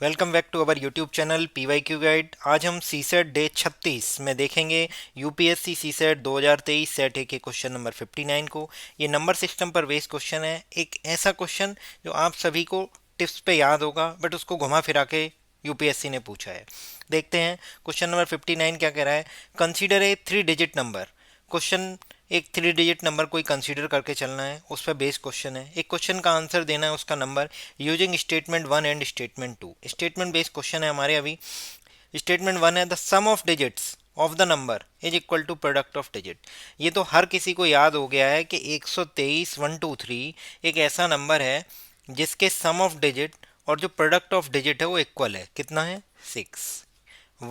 Welcome back to our YouTube channel PYQ guide. आज हम CSAT day 36 में देखेंगे यूपीएससी सीसेट 2023 सेट ए के क्वेश्चन नंबर 59 को। ये नंबर सिस्टम पर बेस्ड क्वेश्चन है, एक ऐसा क्वेश्चन जो आप सभी को टिप्स पे याद होगा बट उसको घुमा फिरा के यूपीएससी ने पूछा है। देखते हैं क्वेश्चन नंबर 59 क्या कह रहा है। Consider a 3 digit number. Question एक 3 डिजिट नंबर कोई कंसीडर करके चलना है, उस पर बेस्ड क्वेश्चन है। एक क्वेश्चन का आंसर देना है उसका number using statement 1 and statement 2। Statement based question है हमारे अभी। स्टेटमेंट 1 है the sum of digits of the number is equal to product of digit. ये तो हर किसी को याद हो गया है कि 123 123 एक ऐसा नंबर है जिसके सम ऑफ डिजिट और जो प्रोडक्ट ऑफ डिजिट है वो इक्वल है। कितना है? 6।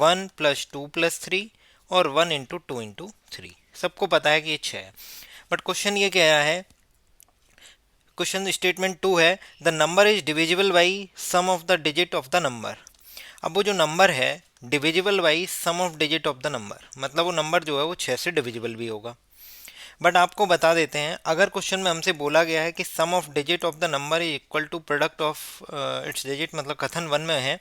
1 + 2 + 3 और 1 × 2 × 3 सबको पता है कि ये 6 है। बट क्वेश्चन ये क्या है, क्वेश्चन स्टेटमेंट 2 है the number is divisible by sum of the digit of the number. अब वो जो नंबर है divisible by sum of digit of the number, मतलब वो नंबर जो है वो 6 से डिविजिबल भी होगा। बट आपको बता देते हैं, अगर क्वेश्चन में हमसे बोला गया है कि sum of digit of the number is equal to product of its digit, मतलब कथन 1 में है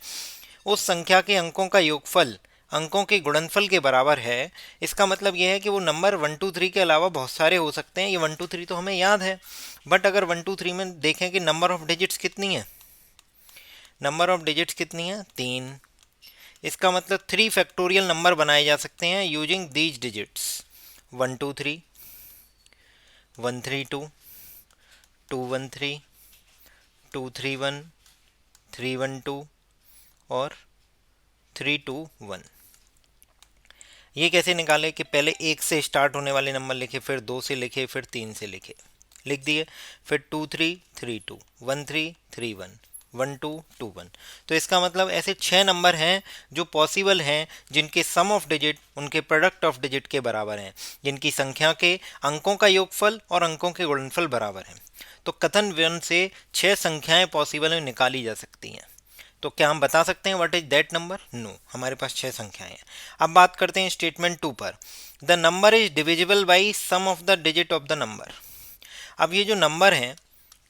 उस संख्या के अंकों का योगफल अंकों के गुणनफल के बराबर है। इसका मतलब यह है कि वो नंबर 1 2 3 के अलावा बहुत सारे हो सकते हैं। ये 1 2 3 तो हमें याद है, बट अगर 1 2 3 में देखें कि नंबर ऑफ डिजिट्स कितनी है, नंबर ऑफ डिजिट्स कितनी है? 3। इसका मतलब 3 फैक्टोरियल नंबर बनाए जा सकते हैं यूजिंग दीज डिजिट्स 1 2 3, 1 3 2, 2 1 3, 2 3 1, 3 1 2 और 3 2 1। ये कैसे निकाले कि पहले 1 से स्टार्ट होने वाले नंबर लिखे, फिर 2 से लिखे, फिर 3 से लिखे, लिख दिए, फिर 2 3 3 2, 1 3 3 1, 1 2 2 1। तो इसका मतलब ऐसे 6 नंबर हैं जो पॉसिबल हैं जिनके सम ऑफ डिजिट उनके प्रोडक्ट ऑफ डिजिट के बराबर हैं, जिनकी संख्या के अंकों का योगफल और अंकों के गुणनफल बराबर हैं। तो कथन 1 से 6 संख्याएं पॉसिबल में निकाली जा सकती हैं। तो क्या हम बता सकते हैं what is that number? No, हमारे पास 6 संख्याएं हैं। अब बात करते हैं स्टेटमेंट 2 पर। The number is divisible by sum of the digit of the number. अब ये जो नंबर है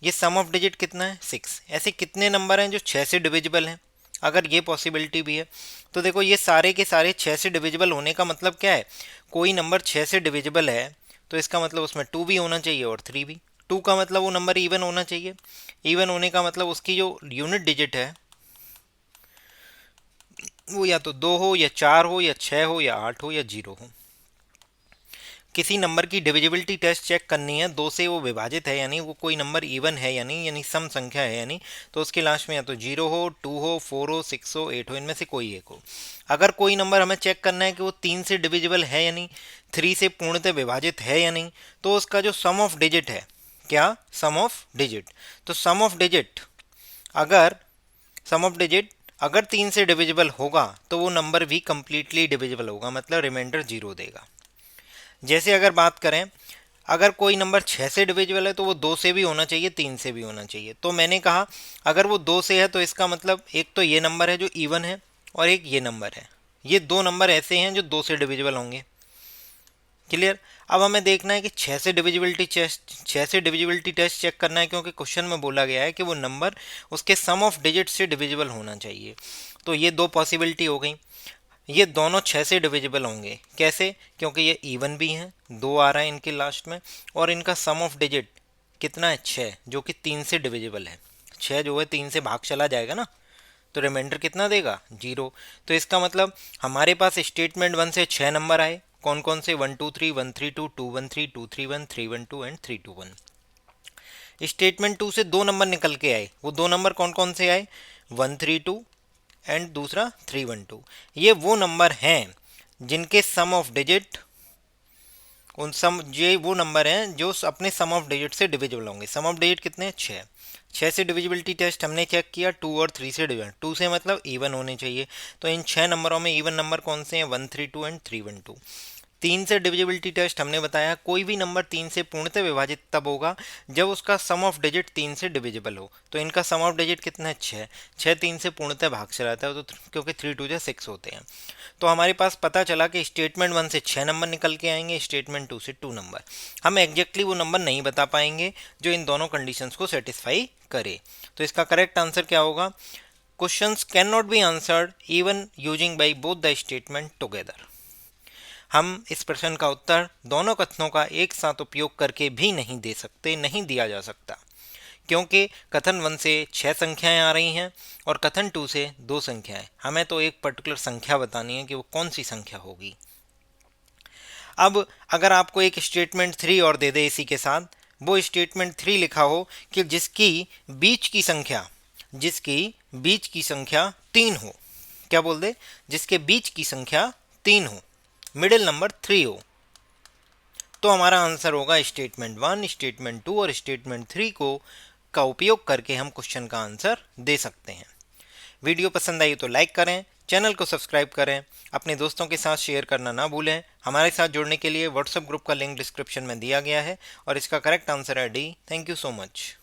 ये सम ऑफ डिजिट कितना है? 6। ऐसे कितने नंबर हैं जो 6 से डिविजिबल हैं? अगर ये पॉसिबिलिटी भी है तो देखो ये सारे के सारे 6 से डिविजिबल होने का मतलब क्या है, कोई नंबर 6 से डिविजिबल है तो इसका मतलब उसमें 2 भी होना चाहिए और 3 भी। 2 का मतलब वो नंबर इवन होना चाहिए। इवन होने का मतलब उसकी जो यूनिट डिजिट है वो या तो 2 हो या 4 हो या 6 हो या 8 हो या 0 हो। किसी नंबर की डिविजिबिलिटी टेस्ट चेक करनी है, 2 से वो विभाजित है यानी वो कोई नंबर इवन है यानी सम संख्या है यानी, तो उसके लास्ट में या तो 0 हो, 2 हो, 4 हो, 6 हो, 8 हो, इनमें से कोई एक हो। अगर कोई नंबर हमें चेक करना है कि वो 3 से डिविजिबल है यानी 3 से पूर्णतः विभाजित है या नहीं, तो उसका जो सम ऑफ डिजिट है, क्या? सम ऑफ डिजिट। तो सम ऑफ डिजिट अगर सम ऑफ डिजिट अगर 3 से डिविजिबल होगा तो वो नंबर भी कंप्लीटली डिविजिबल होगा, मतलब रिमाइंडर 0 देगा। जैसे अगर बात करें, अगर कोई नंबर 6 से डिविजिबल है तो वो 2 से भी होना चाहिए, 3 से भी होना चाहिए। तो मैंने कहा अगर वो 2 से है तो इसका मतलब एक तो ये नंबर है जो इवन है और एक ये नंबर है। ये दो नंबर ऐसे हैं जो 2 से डिविजिबल होंगे। क्लियर? अब हमें देखना है कि 6 से डिविजिबिलिटी टेस्ट चेक करना है, क्योंकि क्वेश्चन में बोला गया है कि वो नंबर उसके सम ऑफ डिजिट से डिविजिबल होना चाहिए। तो ये दो पॉसिबिलिटी हो गई। ये दोनों 6 से डिविजिबल होंगे। कैसे? क्योंकि ये इवन भी हैं, 2 आ रहा है इनके लास्ट में, और इनका सम ऑफ डिजिट कितना है? 6, जो कि 3 से डिविजिबल है। 6 जो है 3 से भाग चला जाएगा ना, तो रिमाइंडर कितना देगा? 0। तो इसका मतलब हमारे पास स्टेटमेंट 1 से 6 नंबर आए। कौन कौन से? 1 2 3, 1 3 2, 2 1 3, 2 3 1, 3 1 2 एंड 3 2 1। स्टेटमेंट 2 से दो नंबर निकल के आए। वो दो नंबर कौन कौन से आए? 1 3 2 एंड दूसरा 3 1 2। ये वो नंबर हैं जिनके सम ऑफ डिजिट ये वो नंबर हैं जो अपने सम ऑफ डिजिट से डिविजिबल होंगे। सम ऑफ डिजिट कितने हैं? 6। 6 से डिविजिबिलिटी टेस्ट हमने चेक किया, 2 और 3 से डिविजन। 2 से मतलब इवन होने चाहिए। तो इन 6 नंबरों में इवन नंबर कौन से हैं? 1 3 2 एंड 3 1 2। 3 से डिविजिबिलिटी टेस्ट हमने बताया कोई भी नंबर 3 से पूर्णतः विभाजित तब होगा जब उसका सम ऑफ डिजिट 3 से डिविजिबल हो। तो इनका सम ऑफ डिजिट कितना है? 6। 6 3 से पूर्णतः भाग चलाता है, तो क्योंकि 3 2 6 होते हैं। तो हमारे पास पता चला कि स्टेटमेंट 1 से 6 नंबर निकल के आएंगे, स्टेटमेंट 2 से 2 नंबर। हम एग्जैक्टली वो नंबर नहीं बता पाएंगे जो इन दोनों कंडीशंस को सेटिस्फाई करे। तो इसका करेक्ट आंसर क्या होगा? Questions can not be answered even using by both the statement together. हम इस प्रश्न का उत्तर दोनों कथनों का एक साथ उपयोग करके भी नहीं दे सकते, नहीं दिया जा सकता, क्योंकि कथन 1 से 6 संख्याएं आ रही हैं और कथन 2 से 2 संख्याएं। हमें तो एक पर्टिकुलर संख्या बतानी है कि वो कौन सी संख्या होगी। अब अगर आपको एक स्टेटमेंट 3 और दे दे इसी के साथ, वो स्टेटमेंट 3 लिखा हो कि जिसकी बीच की संख्या 3 हो। क्या बोल दे? जिसके बीच की संख्या 3 हो, मिडिल नंबर 3 हो, तो हमारा आंसर होगा स्टेटमेंट 1, स्टेटमेंट 2 और स्टेटमेंट 3 का उपयोग करके हम क्वेश्चन का आंसर दे सकते हैं। वीडियो पसंद आई तो लाइक करें, चैनल को सब्सक्राइब करें, अपने दोस्तों के साथ शेयर करना ना भूलें। हमारे साथ जुड़ने के लिए व्हाट्सएप ग्रुप का लिंक डिस्क्रिप्शन में दिया गया है और इसका करेक्ट आंसर है D. Thank you so much.